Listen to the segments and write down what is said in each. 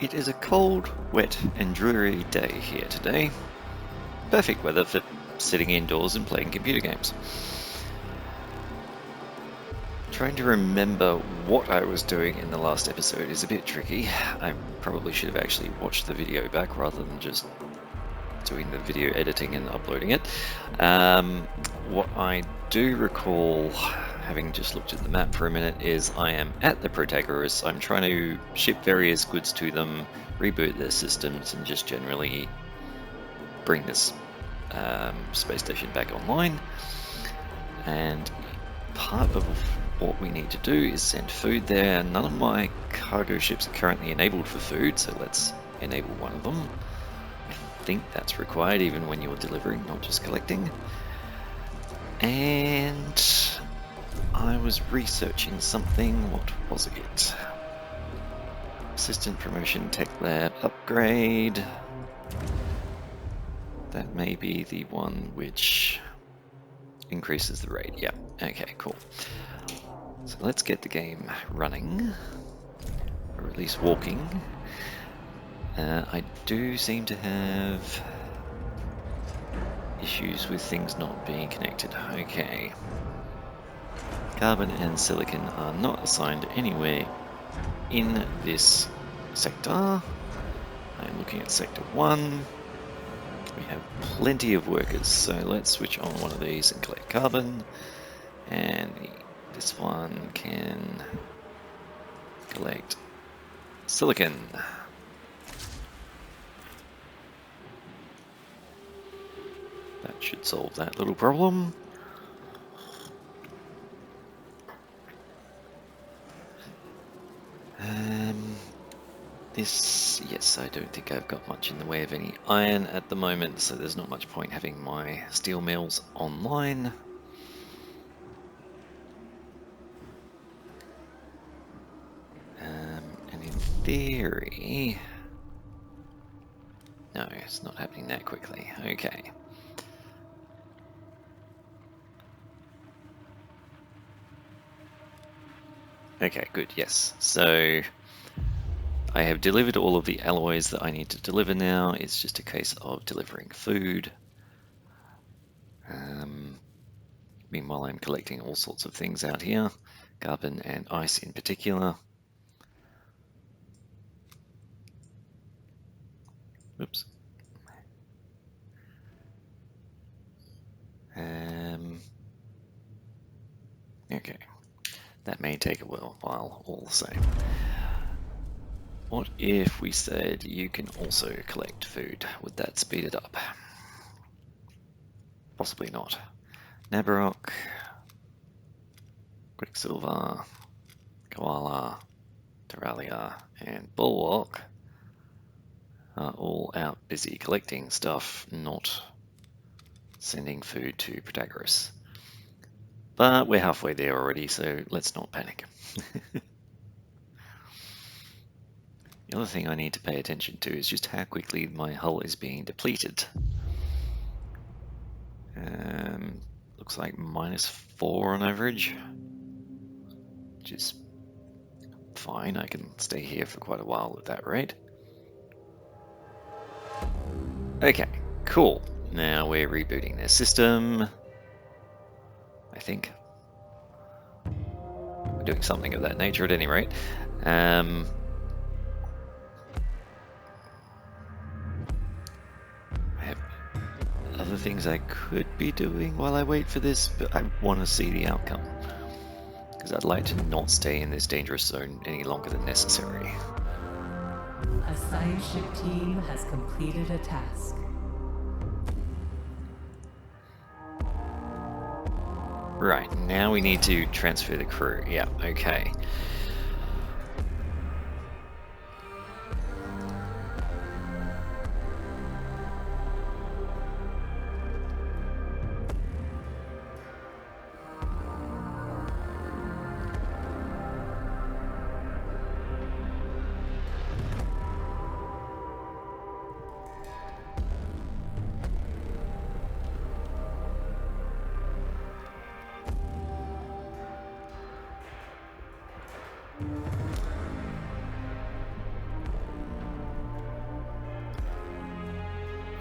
It is a cold, wet and dreary day here today. Perfect weather for sitting indoors and playing computer games. Trying to remember what I was doing in the last episode is a bit tricky. I probably should have actually watched the video back rather than just doing the video editing and uploading it. What I do recall, having just looked at the map for a minute, is I am at the Protagoras. I'm trying to ship various goods to them, reboot their systems, and just generally bring this space station back online. And part of what we need to do is send food there. None of my cargo ships are currently enabled for food, so let's enable one of them. I think that's required even when you're delivering, not just collecting. And I was researching something. What was it? Assistant promotion tech lab upgrade. That may be the one which increases the rate. Yeah, okay, cool. So let's get the game running, or at least walking. I do seem to have issues with things not being connected. Okay. Carbon and silicon are not assigned anywhere in this sector. I'm looking at sector 1. We have plenty of workers, so let's switch on one of these and collect carbon. And this one can collect silicon. That should solve that little problem. Yes, I don't think I've got much in the way of any iron at the moment, so there's not much point having my steel mills online. And in theory... No, it's not happening that quickly. Okay. Okay, good, yes. So I have delivered all of the alloys that I need to deliver now. It's just a case of delivering food. Meanwhile, I'm collecting all sorts of things out here, carbon and ice in particular. Oops. Okay, that may take a while all the same. What if we said you can also collect food? Would that speed it up? Possibly not. Nabarok, Quicksilver, Koala, Terralia, and Bulwark are all out busy collecting stuff, not sending food to Protagoras. But we're halfway there already, so let's not panic. The other thing I need to pay attention to is just how quickly my hull is being depleted. Looks like -4 on average, which is fine. I can stay here for quite a while at that rate. Okay, cool. Now we're rebooting their system, I think. We're doing something of that nature at any rate. I have other things I could be doing while I wait for this, but I want to see the outcome, because I'd like to not stay in this dangerous zone any longer than necessary. A science ship team has completed a task. Right, now we need to transfer the crew. Yeah, okay.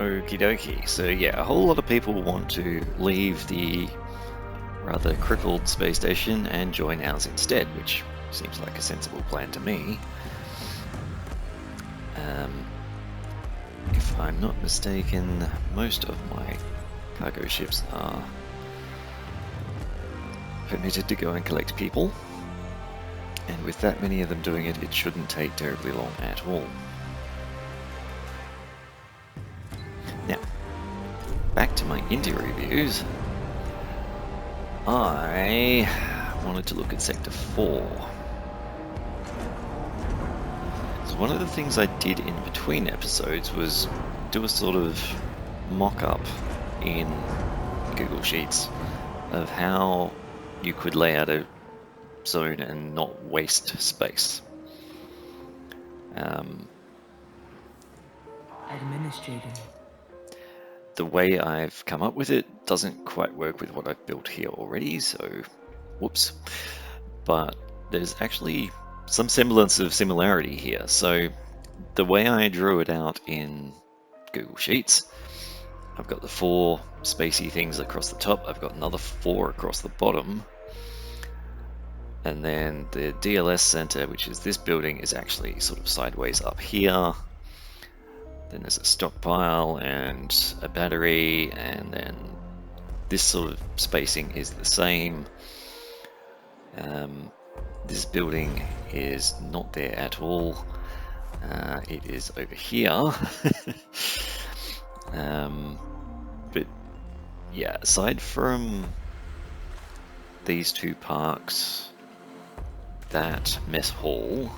Okie dokie. So yeah, a whole lot of people want to leave the rather crippled space station and join ours instead, which seems like a sensible plan to me. If I'm not mistaken, most of my cargo ships are permitted to go and collect people, and with that many of them doing it, it shouldn't take terribly long at all. Now, back to my interior views. I wanted to look at Sector 4. So one of the things I did in between episodes was do a sort of mock-up in Google Sheets of how you could lay out a zone and not waste space. Administrator. The way I've come up with it doesn't quite work with what I've built here already, so whoops. But there's actually some semblance of similarity here. So the way I drew it out in Google Sheets, I've got the 4 spacey things across the top, I've got another 4 across the bottom, and then the DLS center, which is this building, is actually sort of sideways up here. Then there's a stockpile and a battery, and then this sort of spacing is the same. This building is not there at all. It is over here. But yeah, aside from these 2 parks, that mess hall,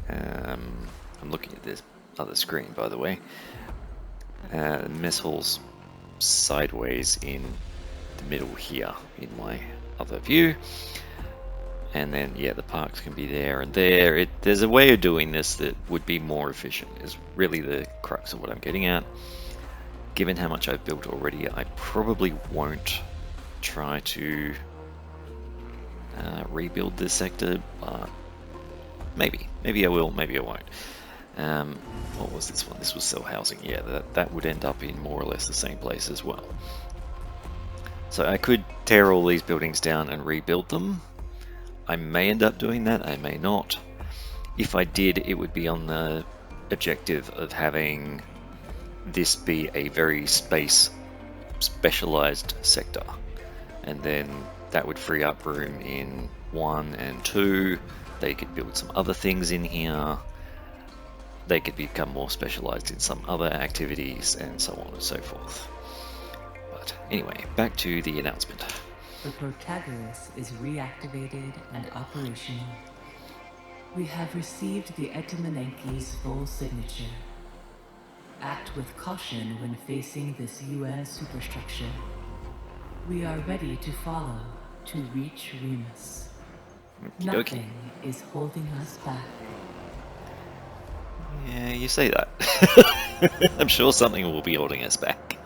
I'm looking at this other screen, by the way. Mess hall's sideways in the middle here in my other view, and then yeah, the parks can be there and there. There's a way of doing this that would be more efficient, is really the crux of what I'm getting at. Given how much I've built already, I probably won't try to rebuild this sector, but maybe I will, maybe I won't. What was this one? This was cell housing. Yeah, that would end up in more or less the same place as well. So I could tear all these buildings down and rebuild them. I may end up doing that, I may not. If I did, it would be on the objective of having this be a very space specialized sector, and then that would free up room in 1 and 2. They could build some other things in here. They could become more specialized in some other activities, and so on and so forth. But anyway, back to the announcement. The Protagoras is reactivated and operational. We have received the Etimanenki's full signature. Act with caution when facing this UN superstructure. We are ready to follow to reach Remus. Nothing is holding us back. Yeah, you say that. I'm sure something will be holding us back.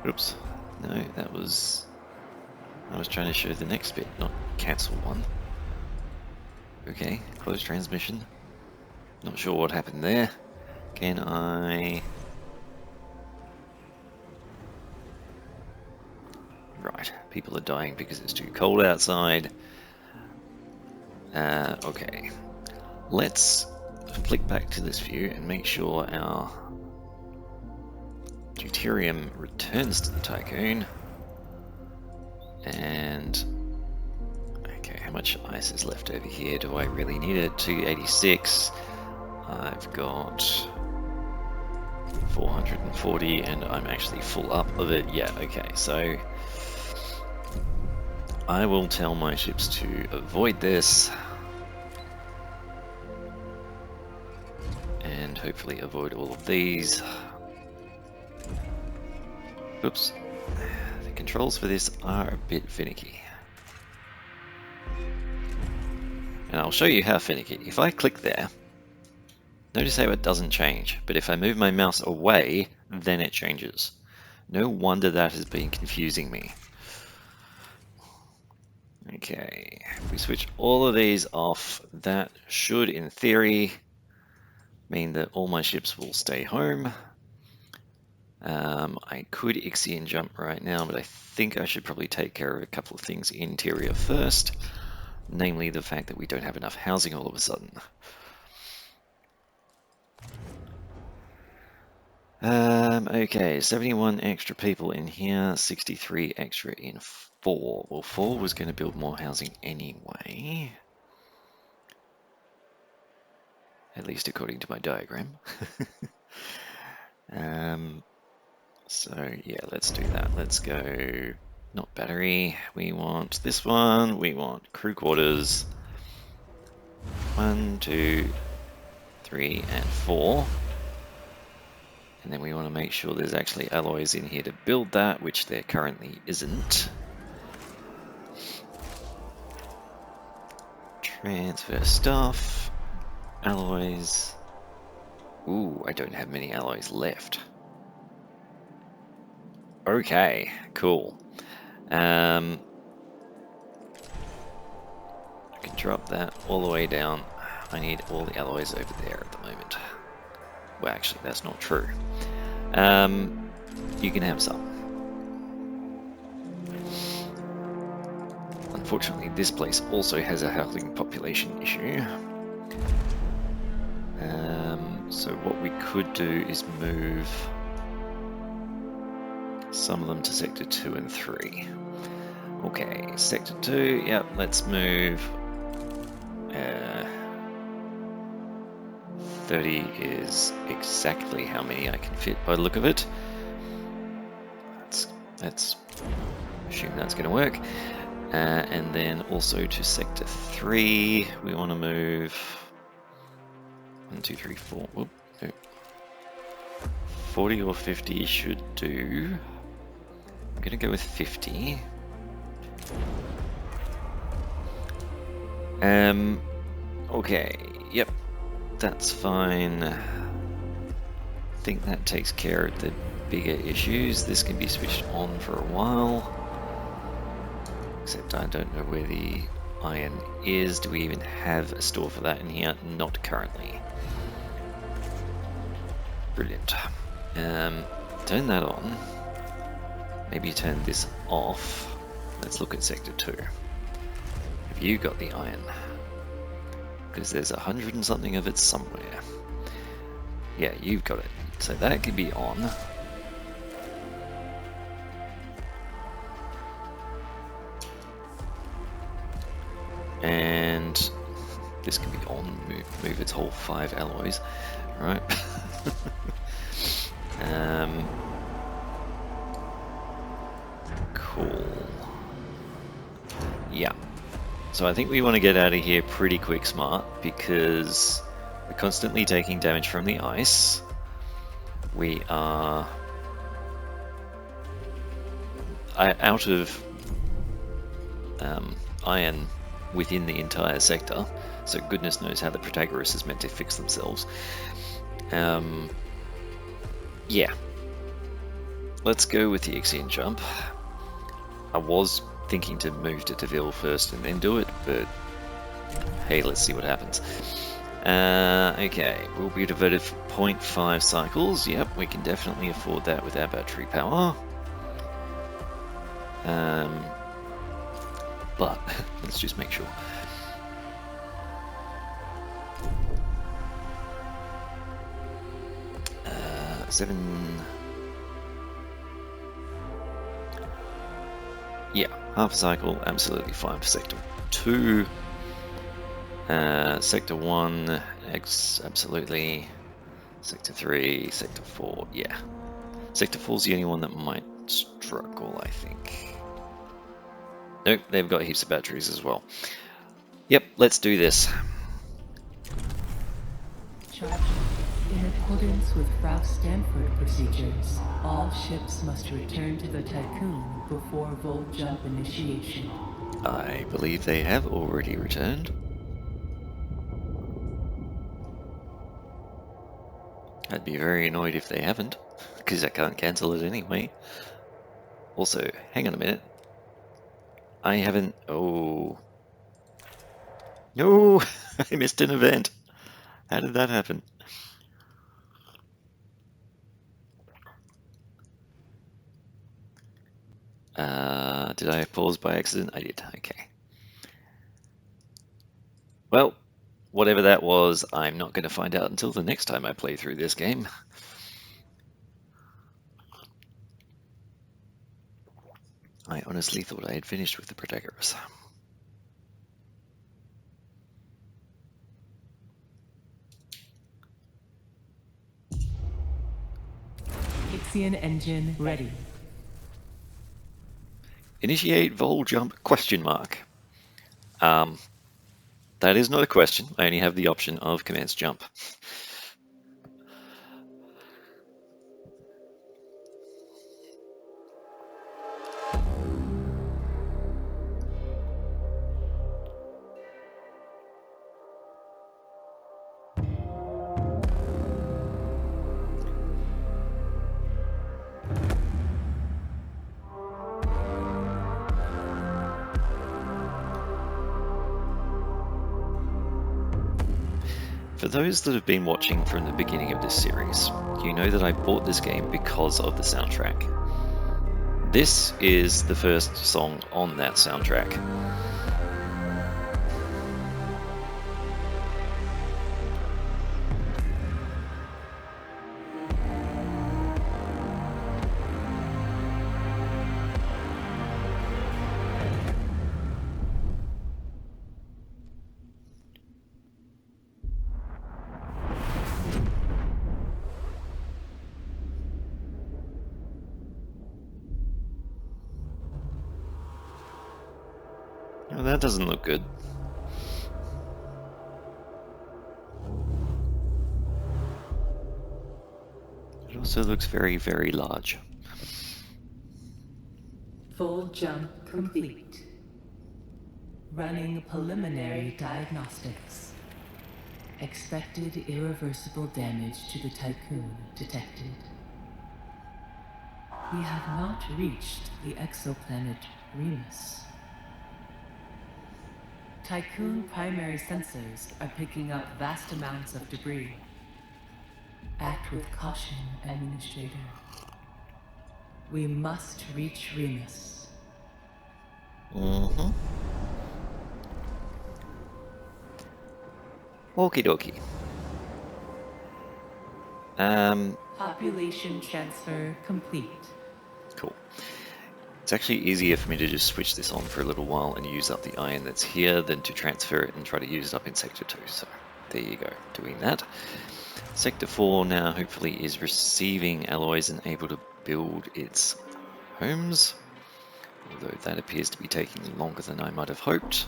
Oops. No, I was trying to show the next bit, not cancel one. Okay, close transmission. Not sure what happened there. Can I... Right, people are dying because it's too cold outside. Okay, let's flick back to this view and make sure our deuterium returns to the Tycoon. And okay, how much ice is left over here? Do I really need it? 286. I've got 440, and I'm actually full up of it. Yeah, okay, so I will tell my ships to avoid this and hopefully avoid all of these. Oops. The controls for this are a bit finicky. And I'll show you how finicky. If I click there, notice how it doesn't change, but if I move my mouse away, then it changes. No wonder that has been confusing me. Okay, if we switch all of these off, that should, in theory, mean that all my ships will stay home. I could Ixion jump right now, but I think I should probably take care of a couple of things interior first, namely the fact that we don't have enough housing all of a sudden. Okay, 71 extra people in here, 63 extra in 4. Well, 4 was going to build more housing anyway. At least according to my diagram. So yeah, let's do that. Let's go, not battery, we want this one, we want crew quarters. 1, 2, 3, and 4. And then we want to make sure there's actually alloys in here to build that, which there currently isn't. Transfer stuff. Alloys. Ooh, I don't have many alloys left. Okay, cool. I can drop that all the way down. I need all the alloys over there at the moment. Well, actually, that's not true. You can have some. Unfortunately, this place also has a housing population issue. So what we could do is move some of them to Sector 2 and 3. Okay, Sector 2, yep, let's move. 30 is exactly how many I can fit by the look of it. Let's assume that's going to work. And then also to Sector 3, we want to move 1, 2, 3, 4. Whoop, no. 40 or 50 should do. I'm going to go with 50. Okay, yep, that's fine. I think that takes care of the bigger issues. This can be switched on for a while. Except I don't know where the iron is. Do we even have a store for that in here? Not currently. Brilliant. Turn that on. Maybe turn this off. Let's look at Sector 2. Have you got the iron? Because there's 100 and something of it somewhere. Yeah, you've got it. So that could be on. And this can be on. Move its whole 5 alloys. Right. Cool. Yeah. So I think we want to get out of here pretty quick, smart, because we're constantly taking damage from the ice. We are out of iron within the entire sector, so goodness knows how the Protagoras is meant to fix themselves. Yeah. Let's go with the Ixion jump. I was thinking to move to Deville first and then do it, but hey, let's see what happens. Okay, we'll be devoted for 0.5 cycles. Yep, we can definitely afford that with our battery power. But let's just make sure. Seven. Yeah, half a cycle, absolutely fine for Sector 2. Sector 1, absolutely. Sector 3, Sector 4, yeah. Sector 4's the only one that might struggle, I think. Nope, they've got heaps of batteries as well. Yep, let's do this. Charge. In accordance with Frau Stanford procedures, all ships must return to the Tycoon before Volt Jump initiation. I believe they have already returned. I'd be very annoyed if they haven't, because I can't cancel it anyway. Also, hang on a minute. I haven't... Oh. No! I missed an event. How did that happen? Did I pause by accident? I did. Okay. Well, whatever that was, I'm not going to find out until the next time I play through this game. I honestly thought I had finished with the Protagoras. Ixion engine ready. Initiate vol jump question mark. That is not a question. I only have the option of commence jump. For those that have been watching from the beginning of this series, you know that I bought this game because of the soundtrack. This is the first song on that soundtrack. Oh, that doesn't look good. It also looks very, very large. Full jump complete. Running preliminary diagnostics. Expected irreversible damage to the Tycoon detected. We have not reached the exoplanet Remus. Tycoon primary sensors are picking up vast amounts of debris. Act with caution, Administrator. We must reach Remus. Mm-hmm. Okie dokie. Population transfer complete. Cool. It's actually easier for me to just switch this on for a little while and use up the iron that's here than to transfer it and try to use it up in Sector 2. So there you go, doing that. Sector 4 now hopefully is receiving alloys and able to build its homes, although that appears to be taking longer than I might have hoped.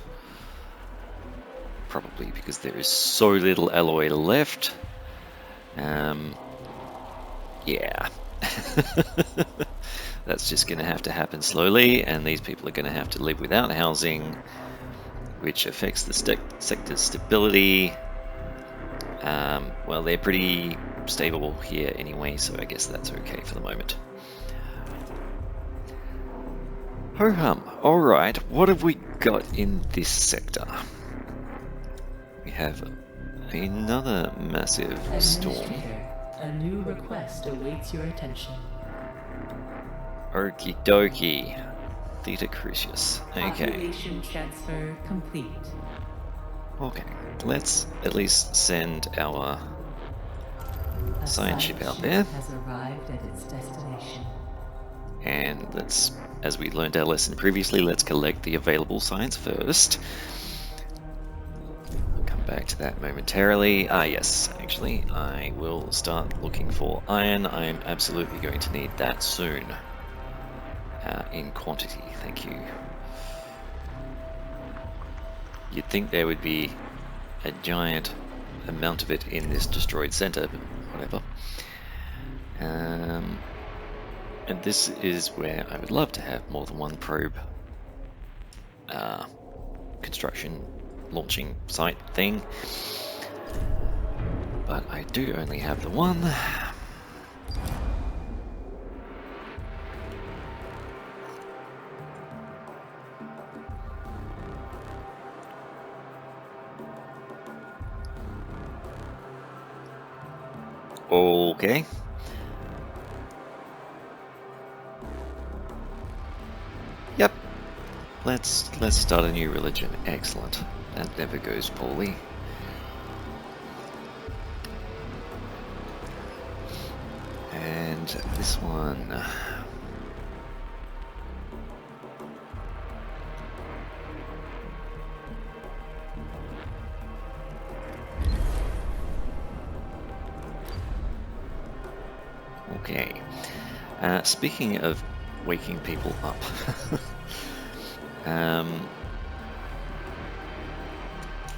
Probably because there is so little alloy left. Yeah. That's just going to have to happen slowly, and these people are going to have to live without housing, which affects the sector's stability. Well, they're pretty stable here anyway, so I guess that's okay for the moment. Ho-hum. Alright, what have we got in this sector? We have another massive storm. A new request awaits your attention. Okie dokie. Theta Crucius. Okay. Population transfer complete. Okay. Let's at least send our science ship out there. Has arrived at its destination. And let's, as we learned our lesson previously, let's collect the available science first. I'll come back to that momentarily. Ah, yes, actually, I will start looking for iron. I'm absolutely going to need that soon. In quantity, thank you. You'd think there would be a giant amount of it in this destroyed center, but whatever. And this is where I would love to have more than one probe construction launching site thing, but I do only have the one. Okay. Yep. Let's start a new religion. Excellent. That never goes poorly. And this one. Okay. Speaking of waking people up,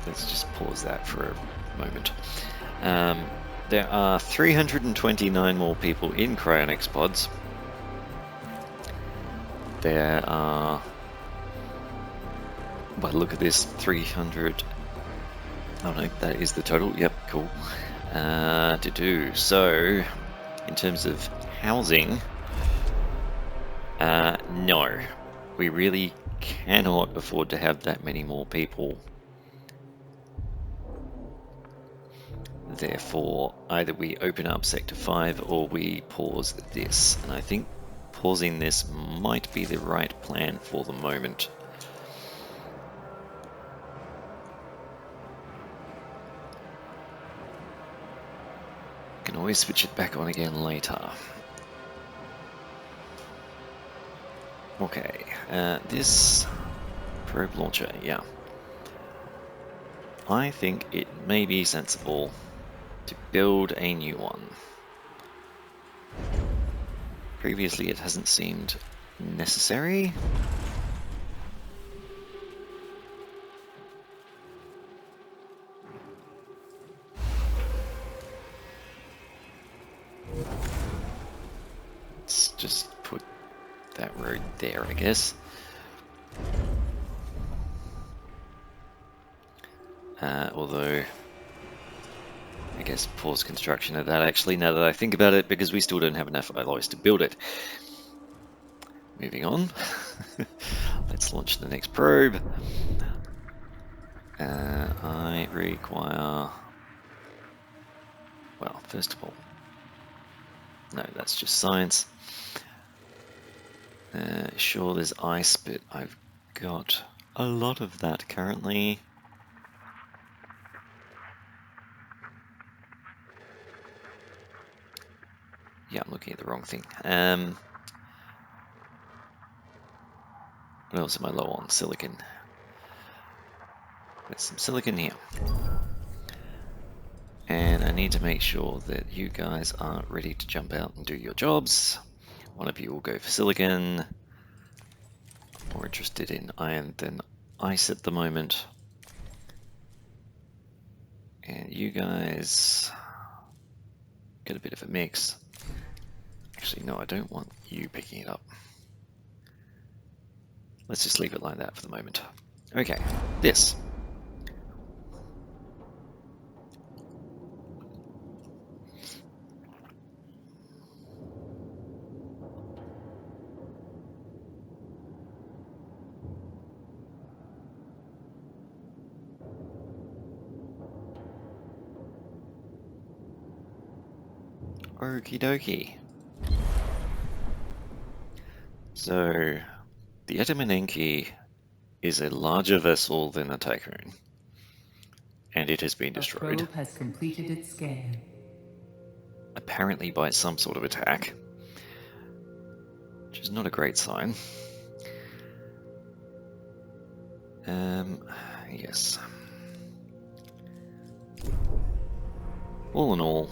let's just pause that for a moment. There are 329 more people in cryonics pods. There are, well, look at this, 300. Oh no, that is the total. Yep, cool. To do so, in terms of housing, no, we really cannot afford to have that many more people. Therefore, either we open up Sector 5 or we pause this. And I think pausing this might be the right plan for the moment. Can always switch it back on again later. Okay, this probe launcher, yeah. I think it may be sensible to build a new one. Previously it hasn't seemed necessary. Let's just put that road there, I guess. Although, I guess pause construction of that actually, now that I think about it, because we still don't have enough alloys to build it. Moving on. Let's launch the next probe. I require... Well, first of all... No, that's just science. Sure, there's ice, but I've got a lot of that currently. Yeah, I'm looking at the wrong thing. What else am I low on? Silicon. There's some silicon here. And I need to make sure that you guys are ready to jump out and do your jobs. One of you will go for silicon. I'm more interested in iron than ice at the moment. And you guys get a bit of a mix. Actually, no, I don't want you picking it up. Let's just leave it like that for the moment. Okay, this. Okie dokie. So, the Etamanenki is a larger vessel than a Tycoon, and it has been destroyed. The probe has completed its scan. Apparently by some sort of attack, which is not a great sign. Yes. All in all,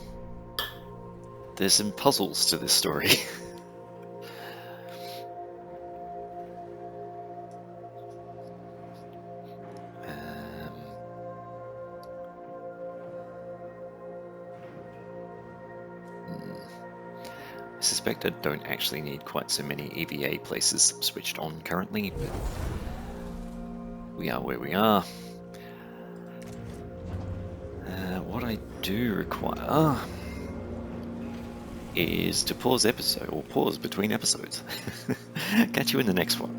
there's some puzzles to this story. I suspect I don't actually need quite so many EVA places switched on currently, but we are where we are. What I do require is to pause episode, or pause between episodes. Catch you in the next one.